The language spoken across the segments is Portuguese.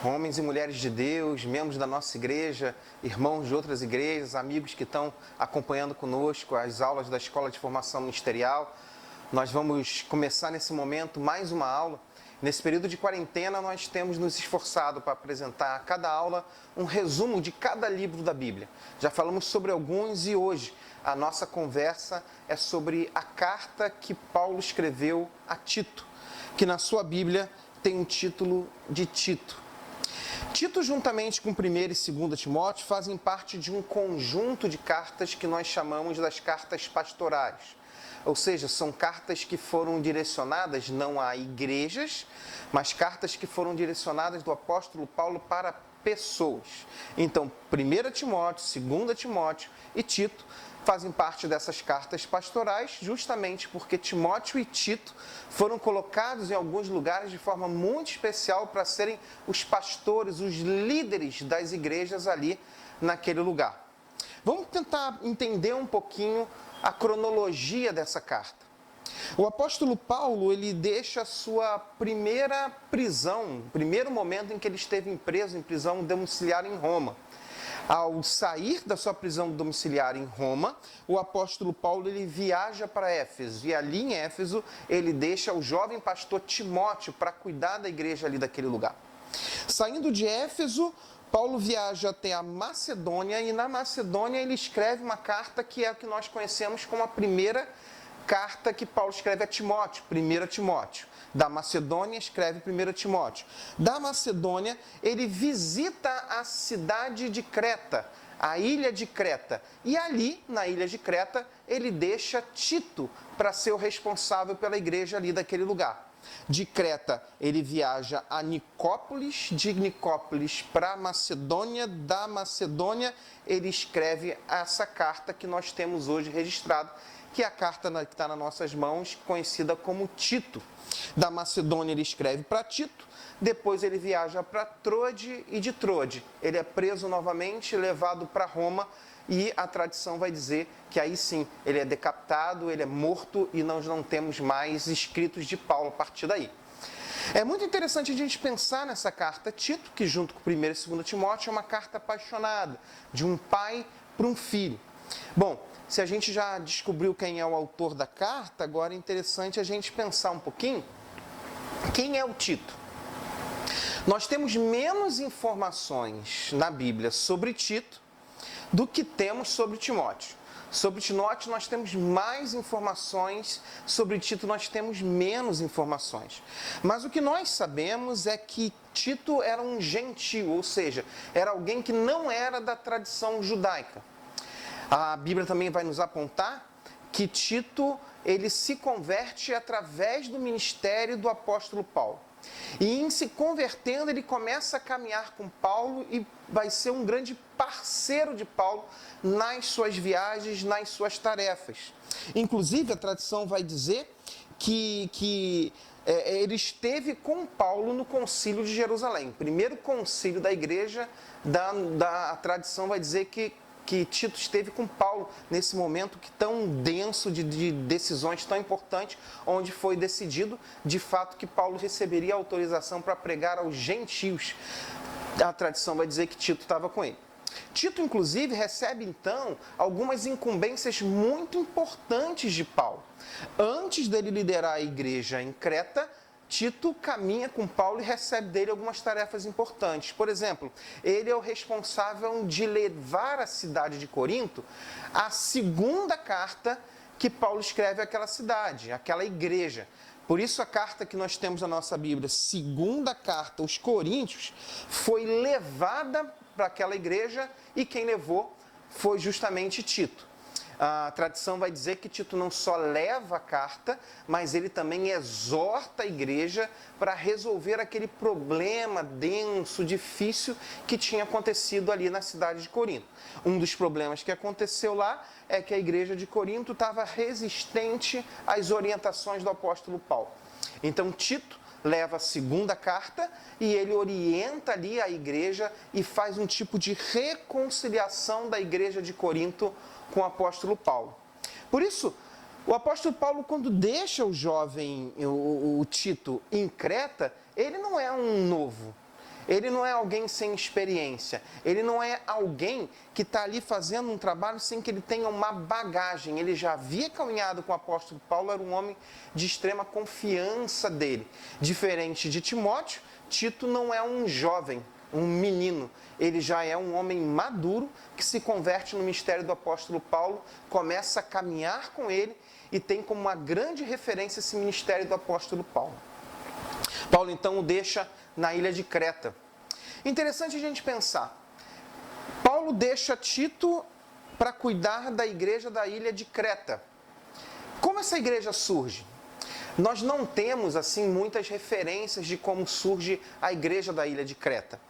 homens e mulheres de Deus, membros da nossa igreja, irmãos de outras igrejas, amigos que estão acompanhando conosco as aulas da Escola de Formação Ministerial. Nós vamos começar nesse momento mais uma aula. Nesse período de quarentena, nós temos nos esforçado para apresentar a cada aula um resumo de cada livro da Bíblia. Já falamos sobre alguns e hoje a nossa conversa é sobre a carta que Paulo escreveu a Tito, que na sua Bíblia tem um título de Tito. Tito, juntamente com 1º e 2º Timóteo, fazem parte de um conjunto de cartas que nós chamamos das cartas pastorais. Ou seja, são cartas que foram direcionadas não a igrejas, mas cartas que foram direcionadas do apóstolo Paulo para pessoas. Então, 1 Timóteo, 2 Timóteo e Tito fazem parte dessas cartas pastorais, justamente porque Timóteo e Tito foram colocados em alguns lugares de forma muito especial para serem os pastores, os líderes das igrejas ali naquele lugar. Vamos tentar entender um pouquinho a cronologia dessa carta. O apóstolo Paulo, ele deixa a sua primeira prisão, o primeiro momento em que ele esteve preso em prisão domiciliar em Roma. Ao sair da sua prisão domiciliar em Roma, o apóstolo Paulo ele viaja para Éfeso. E ali em Éfeso, ele deixa o jovem pastor Timóteo para cuidar da igreja ali daquele lugar. Saindo de Éfeso, Paulo viaja até a Macedônia e na Macedônia ele escreve uma carta que é o que nós conhecemos como a primeira carta que Paulo escreve a Timóteo, 1 Timóteo. Da Macedônia, escreve 1 Timóteo. Da Macedônia, ele visita a cidade de Creta, a ilha de Creta. E ali, na ilha de Creta, ele deixa Tito para ser o responsável pela igreja ali daquele lugar. De Creta, ele viaja a Nicópolis, de Nicópolis para Macedônia, da Macedônia, ele escreve essa carta que nós temos hoje registrada, que é a carta que está nas nossas mãos, conhecida como Tito. Da Macedônia ele escreve para Tito, depois ele viaja para Troade e de Troade ele é preso novamente, levado para Roma e a tradição vai dizer que aí sim ele é decapitado, ele é morto e nós não temos mais escritos de Paulo a partir daí. É muito interessante a gente pensar nessa carta Tito, que junto com 1 e 2 Timóteo é uma carta apaixonada, de um pai para um filho. Bom, se a gente já descobriu quem é o autor da carta, agora é interessante a gente pensar um pouquinho quem é o Tito. Nós temos menos informações na Bíblia sobre Tito do que temos sobre Timóteo. Sobre Timóteo nós temos mais informações, sobre Tito nós temos menos informações. Mas o que nós sabemos é que Tito era um gentio, ou seja, era alguém que não era da tradição judaica. A Bíblia também vai nos apontar que Tito ele se converte através do ministério do apóstolo Paulo. E em se convertendo, ele começa a caminhar com Paulo e vai ser um grande parceiro de Paulo nas suas viagens, nas suas tarefas. Inclusive, a tradição vai dizer que ele esteve com Paulo no concílio de Jerusalém. Primeiro concílio da igreja, a tradição vai dizer que Tito esteve com Paulo nesse momento tão denso de decisões tão importantes, onde foi decidido de fato que Paulo receberia autorização para pregar aos gentios. A tradição vai dizer que Tito estava com ele. Tito, inclusive, recebe então algumas incumbências muito importantes de Paulo. Antes dele liderar a igreja em Creta, Tito caminha com Paulo e recebe dele algumas tarefas importantes. Por exemplo, ele é o responsável de levar à cidade de Corinto a segunda carta que Paulo escreve àquela cidade, àquela igreja. Por isso a carta que nós temos na nossa Bíblia, segunda carta aos Coríntios, foi levada para aquela igreja e quem levou foi justamente Tito. A tradição vai dizer que Tito não só leva a carta, mas ele também exorta a igreja para resolver aquele problema denso, difícil que tinha acontecido ali na cidade de Corinto. Um dos problemas que aconteceu lá é que a igreja de Corinto estava resistente às orientações do apóstolo Paulo. Então Tito leva a segunda carta e ele orienta ali a igreja e faz um tipo de reconciliação da igreja de Corinto com o apóstolo Paulo. Por isso, o apóstolo Paulo, quando deixa o jovem, o Tito, em Creta, ele não é um novo. Ele não é alguém sem experiência. Ele não é alguém que está ali fazendo um trabalho sem que ele tenha uma bagagem. Ele já havia caminhado com o apóstolo Paulo, era um homem de extrema confiança dele. Diferente de Timóteo, Tito não é um jovem, um menino. Ele já é um homem maduro que se converte no ministério do apóstolo Paulo, começa a caminhar com ele e tem como uma grande referência esse ministério do apóstolo Paulo. Paulo então o deixa na ilha de Creta. Interessante a gente pensar. Paulo deixa Tito para cuidar da igreja da ilha de Creta. Como essa igreja surge? Nós não temos assim muitas referências de como surge a igreja da ilha de Creta.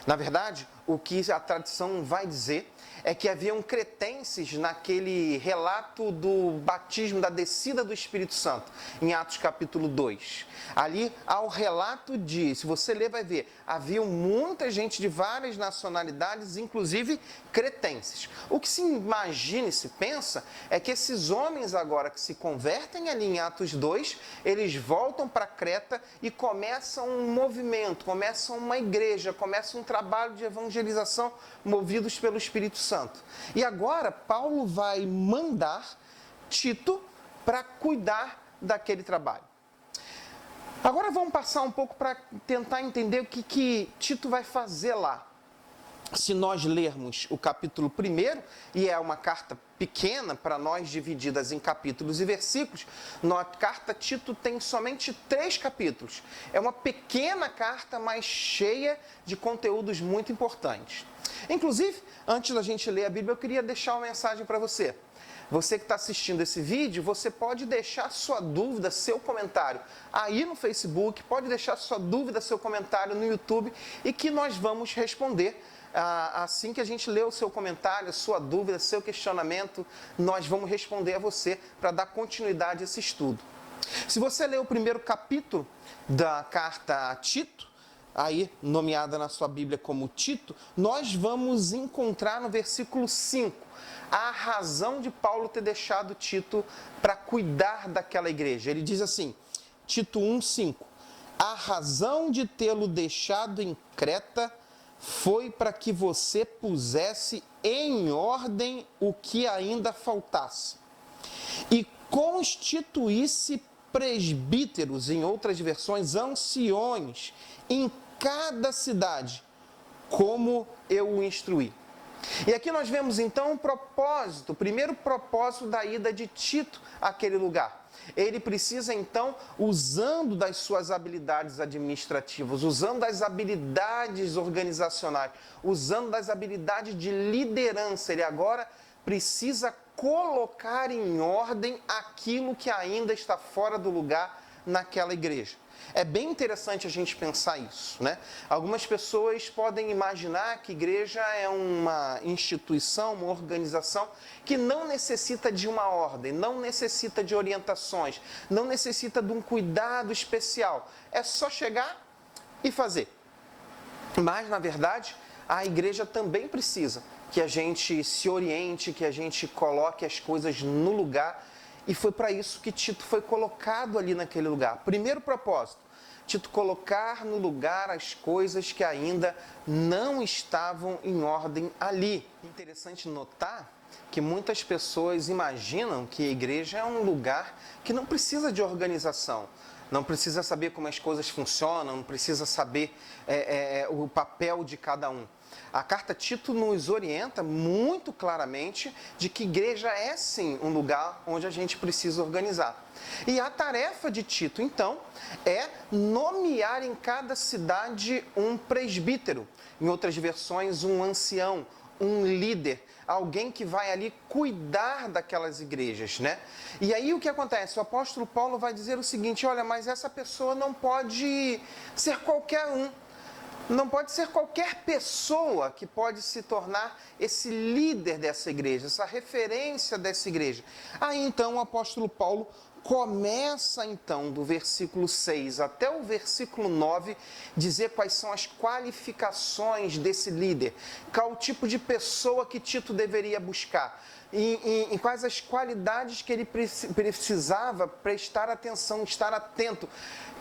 Na verdade, o que a tradição vai dizer é que haviam cretenses naquele relato do batismo, da descida do Espírito Santo, em Atos capítulo 2. Ali há o relato de, se você ler vai ver, havia muita gente de várias nacionalidades, inclusive cretenses. O que se imagina e se pensa é que esses homens agora que se convertem ali em Atos 2, eles voltam para Creta e começam um movimento, começam uma igreja, começam um trabalho de evangelização movidos pelo Espírito Santo. E agora Paulo vai mandar Tito para cuidar daquele trabalho. Agora vamos passar um pouco para tentar entender o que Tito vai fazer lá. Se nós lermos o capítulo 1, e é uma carta pequena para nós, divididas em capítulos e versículos, a carta Tito tem somente 3 capítulos. É uma pequena carta, mas cheia de conteúdos muito importantes. Inclusive, antes da gente ler a Bíblia, eu queria deixar uma mensagem para você. Você que está assistindo esse vídeo, você pode deixar sua dúvida, seu comentário aí no Facebook, pode deixar sua dúvida, seu comentário no YouTube e que nós vamos responder. Assim que a gente lê o seu comentário, sua dúvida, seu questionamento, nós vamos responder a você para dar continuidade a esse estudo. Se você ler o primeiro capítulo da carta a Tito, aí nomeada na sua Bíblia como Tito, nós vamos encontrar no versículo 5 a razão de Paulo ter deixado Tito para cuidar daquela igreja. Ele diz assim, Tito 1:5, a razão de tê-lo deixado em Creta foi para que você pusesse em ordem o que ainda faltasse e constituísse presbíteros, em outras versões, anciões, em cada cidade, como eu o instruí. E aqui nós vemos então o primeiro propósito da ida de Tito àquele lugar. Ele precisa então, usando das suas habilidades administrativas, usando das habilidades organizacionais, usando das habilidades de liderança, ele agora precisa colocar em ordem aquilo que ainda está fora do lugar naquela igreja. É bem interessante a gente pensar isso, né? Algumas pessoas podem imaginar que igreja é uma instituição, uma organização que não necessita de uma ordem, não necessita de orientações, não necessita de um cuidado especial. É só chegar e fazer. Mas, na verdade, a igreja também precisa que a gente se oriente, que a gente coloque as coisas no lugar. E foi para isso que Tito foi colocado ali naquele lugar. Primeiro propósito, Tito colocar no lugar as coisas que ainda não estavam em ordem ali. Interessante notar que muitas pessoas imaginam que a igreja é um lugar que não precisa de organização, não precisa saber como as coisas funcionam, não precisa saber o papel de cada um. A carta Tito nos orienta muito claramente de que igreja é sim um lugar onde a gente precisa organizar. E a tarefa de Tito, então, é nomear em cada cidade um presbítero, em outras versões um ancião, um líder, alguém que vai ali cuidar daquelas igrejas, né? E aí o que acontece? O apóstolo Paulo vai dizer o seguinte, olha, mas essa pessoa não pode ser qualquer um. Não pode ser qualquer pessoa que pode se tornar esse líder dessa igreja, essa referência dessa igreja. Aí então o apóstolo Paulo começa então do versículo 6 até o versículo 9, dizer quais são as qualificações desse líder, qual o tipo de pessoa que Tito deveria buscar, e quais as qualidades que ele precisava prestar atenção, estar atento,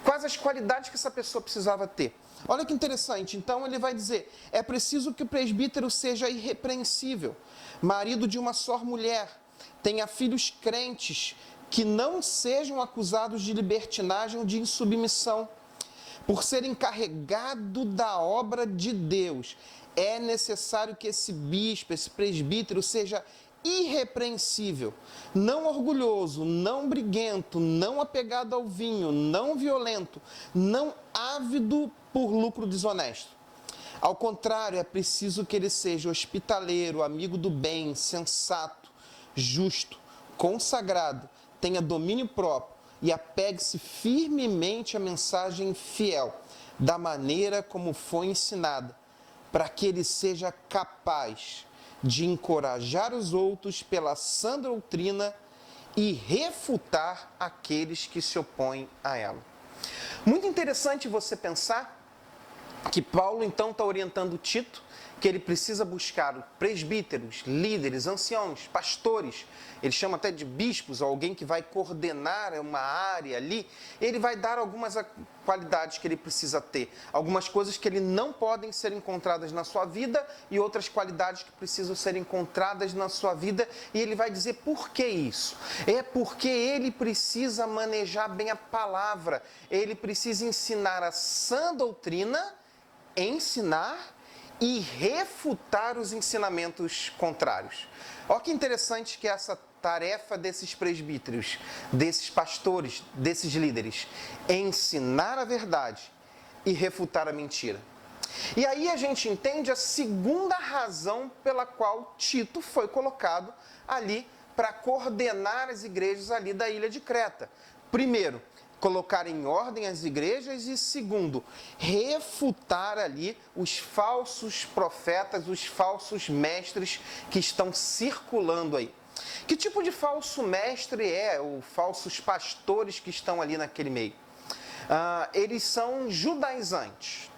quais as qualidades que essa pessoa precisava ter. Olha que interessante, então ele vai dizer, é preciso que o presbítero seja irrepreensível, marido de uma só mulher, tenha filhos crentes, que não sejam acusados de libertinagem ou de insubmissão. Por ser encarregado da obra de Deus, é necessário que esse bispo, esse presbítero, seja irrepreensível, não orgulhoso, não briguento, não apegado ao vinho, não violento, não ávido por lucro desonesto. Ao contrário, é preciso que ele seja hospitaleiro, amigo do bem, sensato, justo, consagrado, tenha domínio próprio e apegue-se firmemente à mensagem fiel, da maneira como foi ensinada, para que ele seja capaz de encorajar os outros pela sã doutrina e refutar aqueles que se opõem a ela. Muito interessante você pensar que Paulo então está orientando Tito, que ele precisa buscar presbíteros, líderes, anciãos, pastores, ele chama até de bispos, alguém que vai coordenar uma área ali, ele vai dar algumas qualidades que ele precisa ter, algumas coisas que ele não podem ser encontradas na sua vida e outras qualidades que precisam ser encontradas na sua vida, e ele vai dizer por que isso? É porque ele precisa manejar bem a palavra, ele precisa ensinar a sã doutrina, ensinar e refutar os ensinamentos contrários. Olha que interessante que essa tarefa desses presbíteros, desses pastores, desses líderes, ensinar a verdade e refutar a mentira. E aí a gente entende a segunda razão pela qual Tito foi colocado ali para coordenar as igrejas ali da ilha de Creta. Primeiro, colocar em ordem as igrejas e, segundo, refutar ali os falsos profetas, os falsos mestres que estão circulando aí. Que tipo de falso mestre é, ou falsos pastores que estão ali naquele meio? Eles são judaizantes.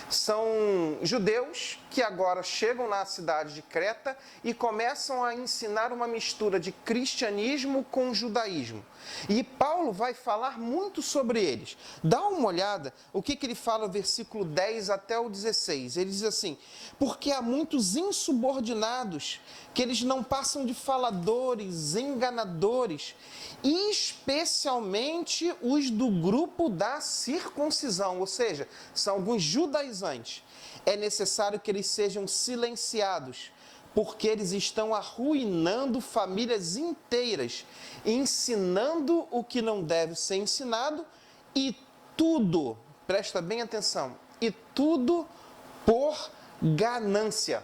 São judeus que agora chegam na cidade de Creta e começam a ensinar uma mistura de cristianismo com judaísmo. E Paulo vai falar muito sobre eles. Dá uma olhada o que ele fala no versículo 10 até o 16. Ele diz assim, porque há muitos insubordinados, que eles não passam de faladores, enganadores, especialmente os do grupo da circuncisão, ou seja, são alguns judaizantes. É necessário que eles sejam silenciados, porque eles estão arruinando famílias inteiras, ensinando o que não deve ser ensinado, e tudo, presta bem atenção, e tudo por ganância.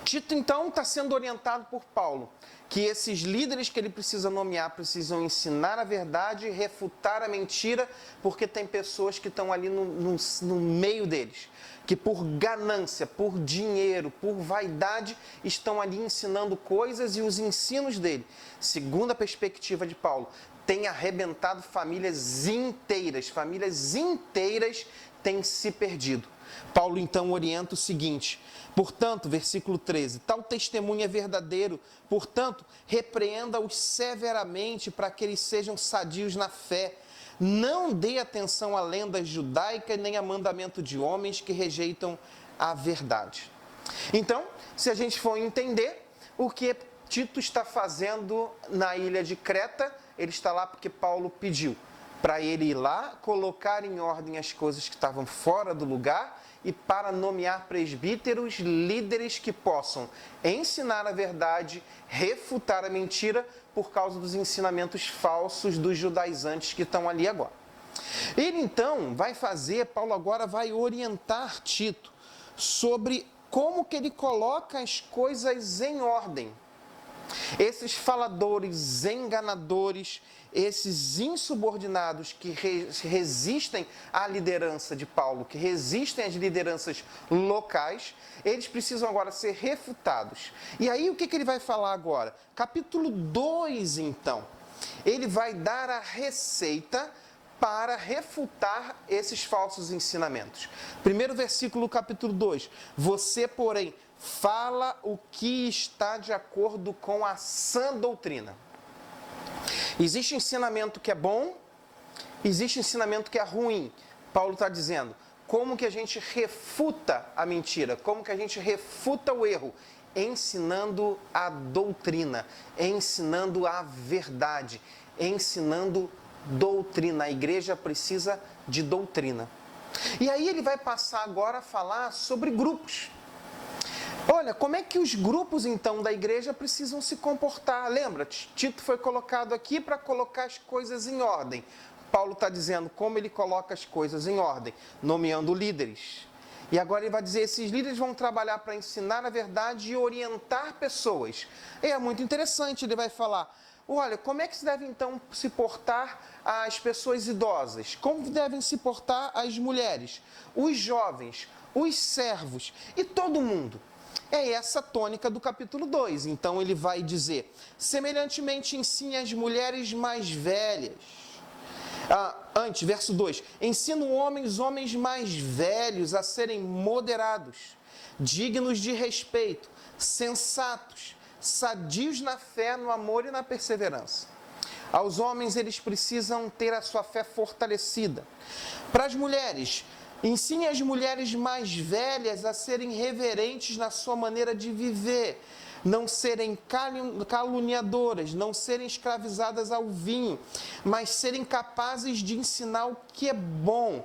Tito, então, está sendo orientado por Paulo, que esses líderes que ele precisa nomear precisam ensinar a verdade e refutar a mentira, porque tem pessoas que estão ali no meio deles, que por ganância, por dinheiro, por vaidade, estão ali ensinando coisas, e os ensinos dele, segundo a perspectiva de Paulo, têm arrebentado famílias inteiras têm se perdido. Paulo então orienta o seguinte, portanto, versículo 13, tal testemunho é verdadeiro, portanto, repreenda-os severamente para que eles sejam sadios na fé. Não dê atenção a lendas judaicas nem a mandamento de homens que rejeitam a verdade. Então, se a gente for entender o que Tito está fazendo na ilha de Creta, ele está lá porque Paulo pediu para ele ir lá, colocar em ordem as coisas que estavam fora do lugar e para nomear presbíteros, líderes que possam ensinar a verdade, refutar a mentira por causa dos ensinamentos falsos dos judaizantes que estão ali agora. Ele então vai fazer, Paulo agora vai orientar Tito sobre como que ele coloca as coisas em ordem. Esses faladores, enganadores, esses insubordinados que resistem à liderança de Paulo, que resistem às lideranças locais, eles precisam agora ser refutados. E aí o que ele vai falar agora? Capítulo 2, então. ele vai dar a receita para refutar esses falsos ensinamentos. Primeiro versículo, capítulo 2. Você, porém, fala o que está de acordo com a sã doutrina. Existe ensinamento que é bom, existe ensinamento que é ruim. Paulo está dizendo, como que a gente refuta a mentira? Como que a gente refuta o erro? Ensinando a doutrina, ensinando a verdade, ensinando doutrina. A igreja precisa de doutrina. E aí ele vai passar agora a falar sobre grupos. Olha, como é que os grupos então da igreja precisam se comportar? Lembra, Tito foi colocado aqui para colocar as coisas em ordem. Paulo está dizendo como ele coloca as coisas em ordem, nomeando líderes. E agora ele vai dizer, esses líderes vão trabalhar para ensinar a verdade e orientar pessoas. E é muito interessante, ele vai falar, olha, como é que se deve então se portar as pessoas idosas? Como devem se portar as mulheres, os jovens, os servos e todo mundo? É essa a tônica do capítulo 2. Então ele vai dizer, semelhantemente ensine as mulheres mais velhas. Verso 2, ensina os homens mais velhos a serem moderados, dignos de respeito, sensatos, sadios na fé, no amor e na perseverança. Aos homens eles precisam ter a sua fé fortalecida. Para as mulheres, ensine as mulheres mais velhas a serem reverentes na sua maneira de viver, não serem caluniadoras, não serem escravizadas ao vinho, mas serem capazes de ensinar o que é bom,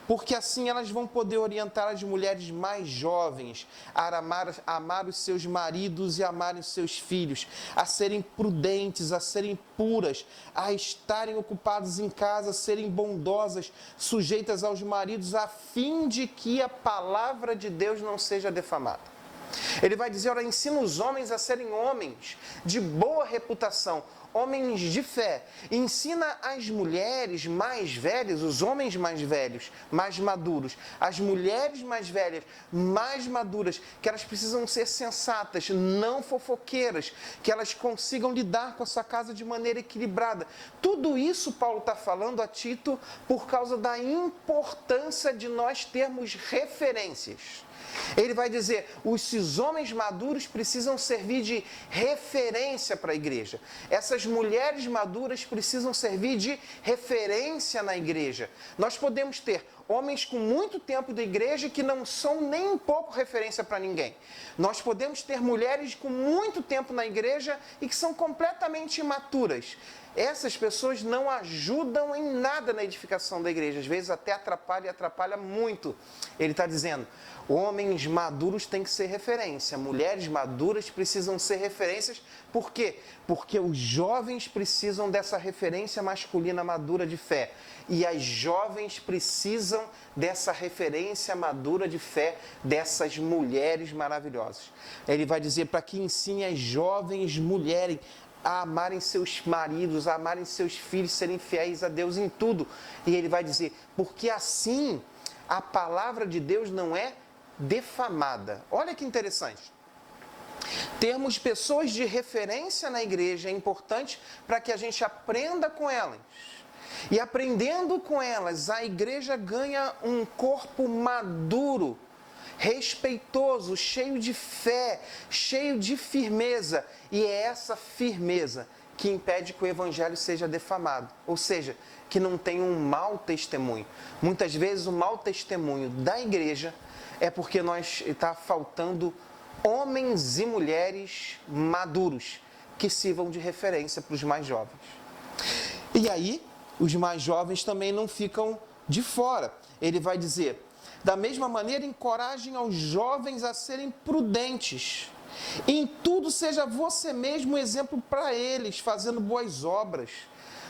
porque assim elas vão poder orientar as mulheres mais jovens a amar os seus maridos e amarem os seus filhos, a serem prudentes, a serem puras, a estarem ocupadas em casa, a serem bondosas, sujeitas aos maridos, a fim de que a palavra de Deus não seja defamada. Ele vai dizer, ora, ensina os homens a serem homens de boa reputação, homens de fé. Ensina as mulheres mais velhas, os homens mais velhos, mais maduros, as mulheres mais velhas, mais maduras, que elas precisam ser sensatas, não fofoqueiras, que elas consigam lidar com a sua casa de maneira equilibrada. Tudo isso Paulo está falando a Tito por causa da importância de nós termos referências. Ele vai dizer, esses homens maduros precisam servir de referência para a igreja. Essas mulheres maduras precisam servir de referência na igreja. Nós podemos ter homens com muito tempo de igreja que não são nem um pouco referência para ninguém. Nós podemos ter mulheres com muito tempo na igreja e que são completamente imaturas. Essas pessoas não ajudam em nada na edificação da igreja. Às vezes até atrapalha e atrapalha muito. Ele está dizendo, homens maduros têm que ser referência, mulheres maduras precisam ser referências. Por quê? Porque os jovens precisam dessa referência masculina madura de fé. E as jovens precisam dessa referência madura de fé dessas mulheres maravilhosas. Ele vai dizer para que ensine as jovens mulheres a amarem seus maridos, a amarem seus filhos, serem fiéis a Deus em tudo. E ele vai dizer, porque assim a palavra de Deus não é defamada. Olha que interessante. Termos pessoas de referência na igreja é importante para que a gente aprenda com elas. E aprendendo com elas, a igreja ganha um corpo maduro, respeitoso, cheio de fé, cheio de firmeza. E é essa firmeza que impede que o evangelho seja defamado. Ou seja, que não tenha um mau testemunho. Muitas vezes o mau testemunho da igreja é porque está faltando homens e mulheres maduros que sirvam de referência para os mais jovens. E aí, os mais jovens também não ficam de fora. Ele vai dizer, da mesma maneira, encorajem aos jovens a serem prudentes. Em tudo seja você mesmo um exemplo para eles, fazendo boas obras.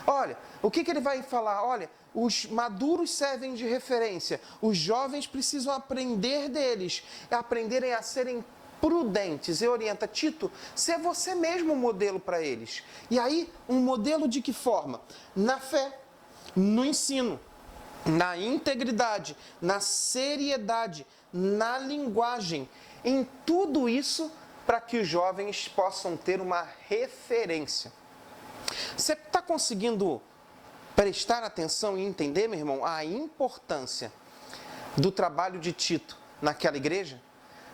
Olha, o que ele vai falar? Olha, os maduros servem de referência, os jovens precisam aprender deles, aprenderem a serem prudentes. E orienta, Tito, ser você mesmo um modelo para eles. E aí, um modelo de que forma? Na fé, no ensino, na integridade, na seriedade, na linguagem, em tudo isso para que os jovens possam ter uma referência. Você está conseguindo prestar atenção e entender, meu irmão, a importância do trabalho de Tito naquela igreja?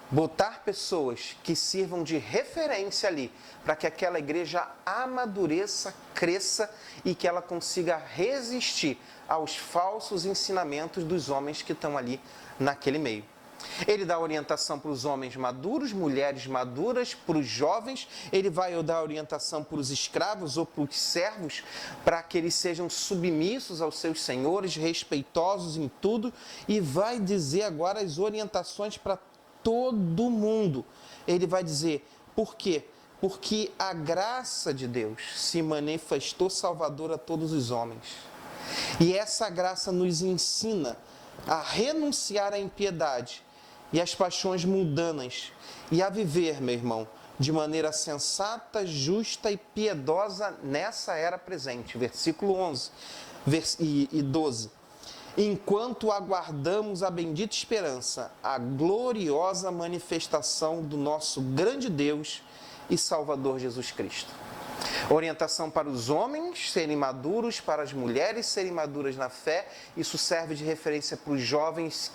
Botar pessoas que sirvam de referência ali, para que aquela igreja amadureça, cresça e que ela consiga resistir aos falsos ensinamentos dos homens que estão ali naquele meio. Ele dá orientação para os homens maduros, mulheres maduras, para os jovens. Ele vai dar orientação para os escravos ou para os servos, para que eles sejam submissos aos seus senhores, respeitosos em tudo. E vai dizer agora as orientações para todo mundo. Ele vai dizer, por quê? Porque a graça de Deus se manifestou salvadora a todos os homens. E essa graça nos ensina a renunciar à impiedade e às paixões mundanas e a viver, meu irmão, de maneira sensata, justa e piedosa nessa era presente. Versículo 11 e 12. Enquanto aguardamos a bendita esperança, a gloriosa manifestação do nosso grande Deus e Salvador Jesus Cristo. Orientação para os homens serem maduros, para as mulheres serem maduras na fé. Isso serve de referência para os jovens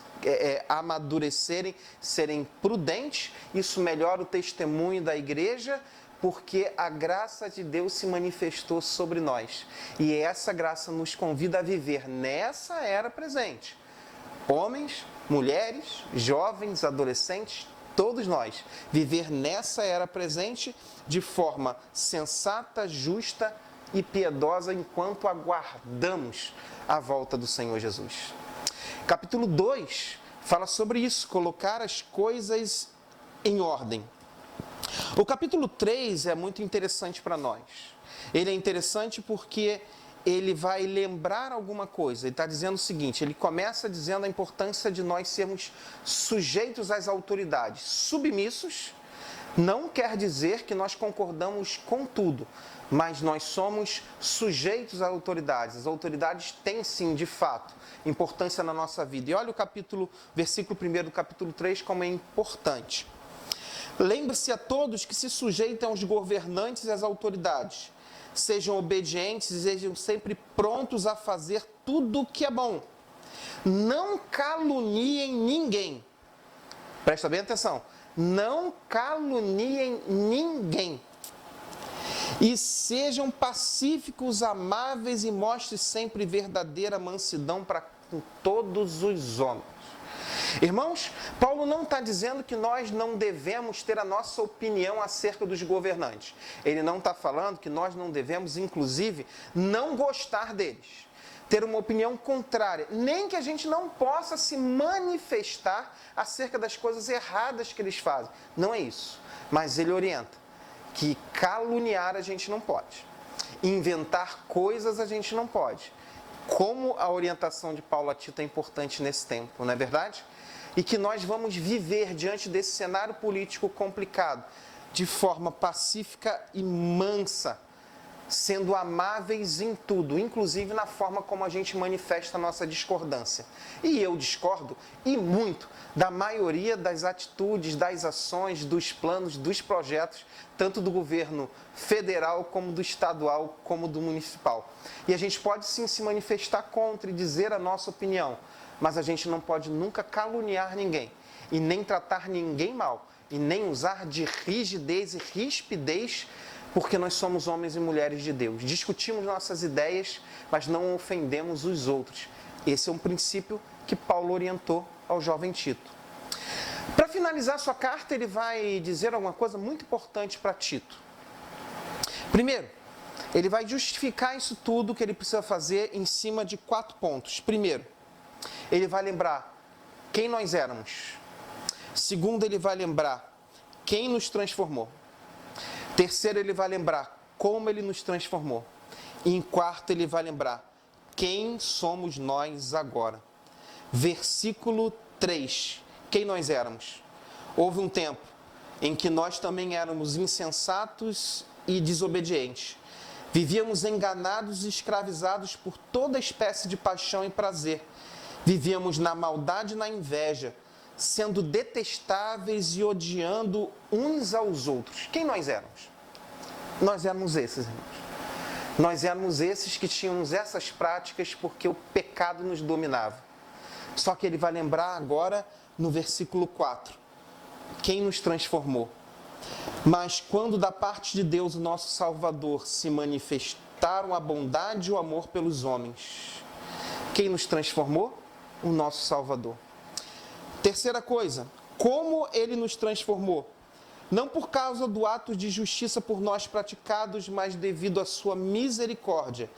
amadurecerem, serem prudentes. Isso melhora o testemunho da igreja, porque a graça de Deus se manifestou sobre nós. E essa graça nos convida a viver nessa era presente. Homens, mulheres, jovens, adolescentes, todos nós. Viver nessa era presente de forma sensata, justa e piedosa enquanto aguardamos a volta do Senhor Jesus. Capítulo 2 fala sobre isso, colocar as coisas em ordem. O capítulo 3 é muito interessante para nós. Ele é interessante porque ele vai lembrar alguma coisa. Ele está dizendo o seguinte, ele começa dizendo a importância de nós sermos sujeitos às autoridades. Submissos não quer dizer que nós concordamos com tudo, mas nós somos sujeitos às autoridades. As autoridades têm sim, de fato, importância na nossa vida. E olha o versículo 1 do capítulo 3 como é importante. Lembre-se a todos que se sujeitem aos governantes e às autoridades. Sejam obedientes e sejam sempre prontos a fazer tudo o que é bom. Não caluniem ninguém. Presta bem atenção. Não caluniem ninguém. E sejam pacíficos, amáveis e mostrem sempre verdadeira mansidão para com todos os homens. Irmãos, Paulo não está dizendo que nós não devemos ter a nossa opinião acerca dos governantes. Ele não está falando que nós não devemos, inclusive, não gostar deles. Ter uma opinião contrária. Nem que a gente não possa se manifestar acerca das coisas erradas que eles fazem. Não é isso. Mas ele orienta que caluniar a gente não pode. Inventar coisas a gente não pode. Como a orientação de Paulo a Tito é importante nesse tempo, não é verdade? E que nós vamos viver diante desse cenário político complicado, de forma pacífica e mansa, sendo amáveis em tudo, inclusive na forma como a gente manifesta a nossa discordância. E eu discordo, e muito, da maioria das atitudes, das ações, dos planos, dos projetos, tanto do governo federal, como do estadual, como do municipal. E a gente pode sim se manifestar contra e dizer a nossa opinião, mas a gente não pode nunca caluniar ninguém, e nem tratar ninguém mal, e nem usar de rigidez e rispidez, porque nós somos homens e mulheres de Deus. Discutimos nossas ideias, mas não ofendemos os outros. Esse é um princípio que Paulo orientou ao jovem Tito. Para finalizar sua carta, ele vai dizer alguma coisa muito importante para Tito. Primeiro, ele vai justificar isso tudo que ele precisa fazer em cima de 4 pontos. Primeiro, ele vai lembrar quem nós éramos. Segundo, ele vai lembrar quem nos transformou. Terceiro, ele vai lembrar como ele nos transformou. E em quarto, ele vai lembrar quem somos nós agora. Versículo 3. Quem nós éramos? Houve um tempo em que nós também éramos insensatos e desobedientes. Vivíamos enganados e escravizados por toda espécie de paixão e prazer. Vivíamos na maldade e na inveja, sendo detestáveis e odiando uns aos outros. Quem nós éramos? Nós éramos esses, irmãos. Nós éramos esses que tínhamos essas práticas porque o pecado nos dominava. Só que ele vai lembrar agora no versículo 4, quem nos transformou. Mas quando da parte de Deus, o nosso Salvador, se manifestaram a bondade e o amor pelos homens. Quem nos transformou? O nosso Salvador. Terceira coisa, como ele nos transformou? Não por causa do ato de justiça por nós praticados, mas devido à sua misericórdia.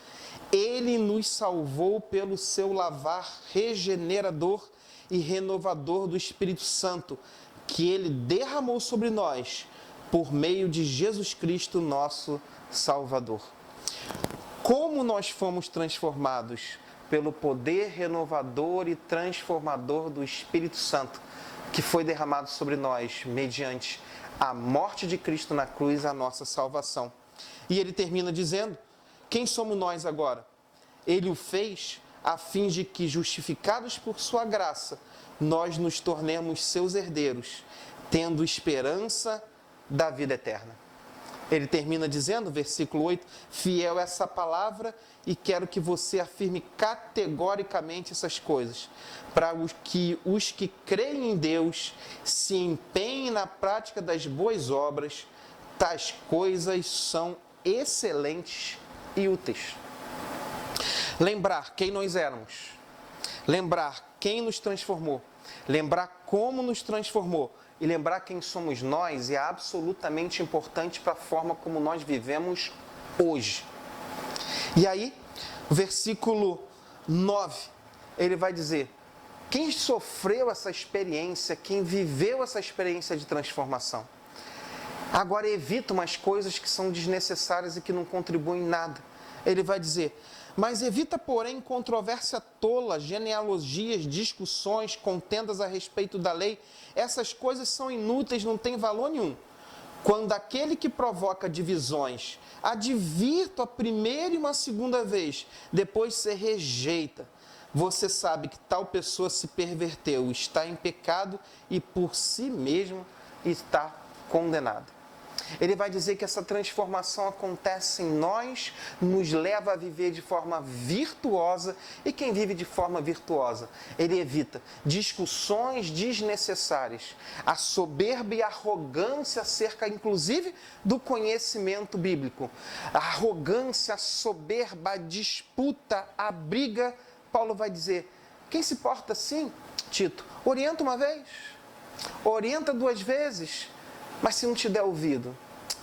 Ele nos salvou pelo seu lavar regenerador e renovador do Espírito Santo, que ele derramou sobre nós por meio de Jesus Cristo, nosso Salvador. Como nós fomos transformados? Pelo poder renovador e transformador do Espírito Santo, que foi derramado sobre nós mediante a morte de Cristo na cruz, a nossa salvação. E ele termina dizendo, quem somos nós agora? Ele o fez a fim de que, justificados por sua graça, nós nos tornemos seus herdeiros, tendo esperança da vida eterna. Ele termina dizendo, versículo 8, fiel essa palavra, e quero que você afirme categoricamente essas coisas, para os que creem em Deus se empenhem na prática das boas obras, tais coisas são excelentes e úteis. Lembrar quem nós éramos, lembrar quem nos transformou, lembrar como nos transformou, e lembrar quem somos nós é absolutamente importante para a forma como nós vivemos hoje. E aí, versículo 9, ele vai dizer, quem sofreu essa experiência, quem viveu essa experiência de transformação, agora evita umas coisas que são desnecessárias e que não contribuem em nada. Ele vai dizer, mas evita, porém, controvérsia tola, genealogias, discussões, contendas a respeito da lei. Essas coisas são inúteis, não têm valor nenhum. Quando aquele que provoca divisões, advirta a primeira e uma segunda vez, depois se rejeita, você sabe que tal pessoa se perverteu, está em pecado e por si mesmo está condenado. Ele vai dizer que essa transformação acontece em nós, nos leva a viver de forma virtuosa, e quem vive de forma virtuosa, ele evita discussões desnecessárias, a soberba e a arrogância acerca, inclusive, do conhecimento bíblico. A arrogância, a soberba, a disputa, a briga. Paulo vai dizer, quem se porta assim, Tito, orienta uma vez, orienta 2 vezes, mas se não te der ouvido,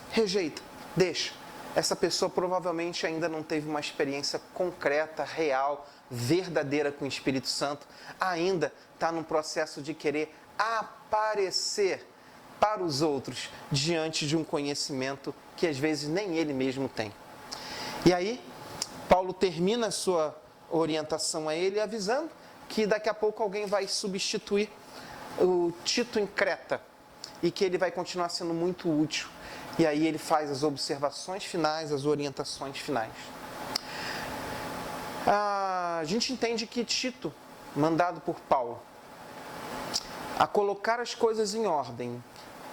rejeita, deixa. Essa pessoa provavelmente ainda não teve uma experiência concreta, real, verdadeira com o Espírito Santo. Ainda está num processo de querer aparecer para os outros diante de um conhecimento que às vezes nem ele mesmo tem. E aí, Paulo termina a sua orientação a ele avisando que daqui a pouco alguém vai substituir o Tito em Creta, e que ele vai continuar sendo muito útil. E aí ele faz as observações finais, as orientações finais. A gente entende que Tito, mandado por Paulo, a colocar as coisas em ordem,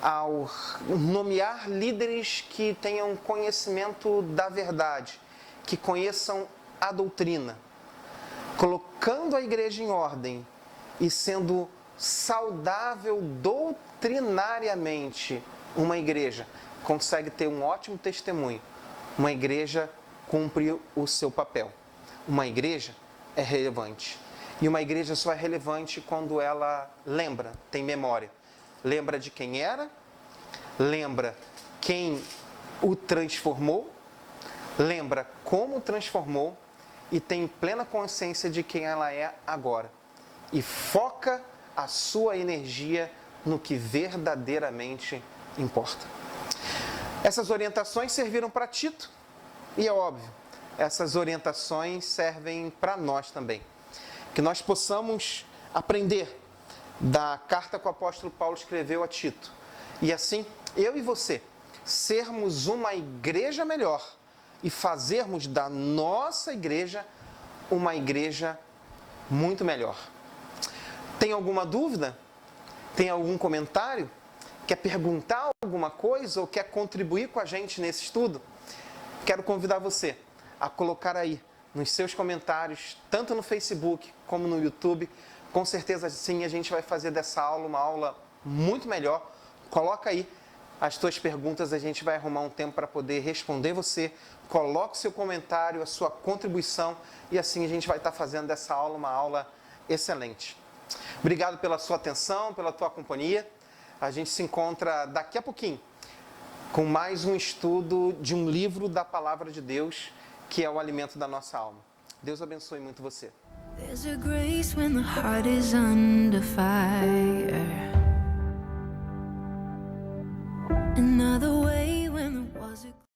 ao nomear líderes que tenham conhecimento da verdade, que conheçam a doutrina, colocando a igreja em ordem e sendo saudável doutrinariamente, uma igreja consegue ter um ótimo testemunho. Uma igreja cumpre o seu papel. Uma igreja é relevante. E uma igreja só é relevante quando ela lembra, tem memória. Lembra de quem era, lembra quem o transformou, lembra como o transformou e tem plena consciência de quem ela é agora. E foca a sua energia no que verdadeiramente importa. Essas orientações serviram para Tito, e é óbvio, essas orientações servem para nós também. Que nós possamos aprender da carta que o apóstolo Paulo escreveu a Tito. E assim, eu e você, sermos uma igreja melhor e fazermos da nossa igreja uma igreja muito melhor. Tem alguma dúvida? Tem algum comentário? Quer perguntar alguma coisa ou quer contribuir com a gente nesse estudo? Quero convidar você a colocar aí nos seus comentários, tanto no Facebook como no YouTube. Com certeza sim, a gente vai fazer dessa aula uma aula muito melhor. Coloca aí as tuas perguntas, a gente vai arrumar um tempo para poder responder você. Coloque o seu comentário, a sua contribuição e assim a gente vai estar fazendo dessa aula uma aula excelente. Obrigado pela sua atenção, pela tua companhia. A gente se encontra daqui a pouquinho com mais um estudo de um livro da Palavra de Deus, que é o alimento da nossa alma. Deus abençoe muito você. There's a grace when the heart is under fire. Another way when the walls are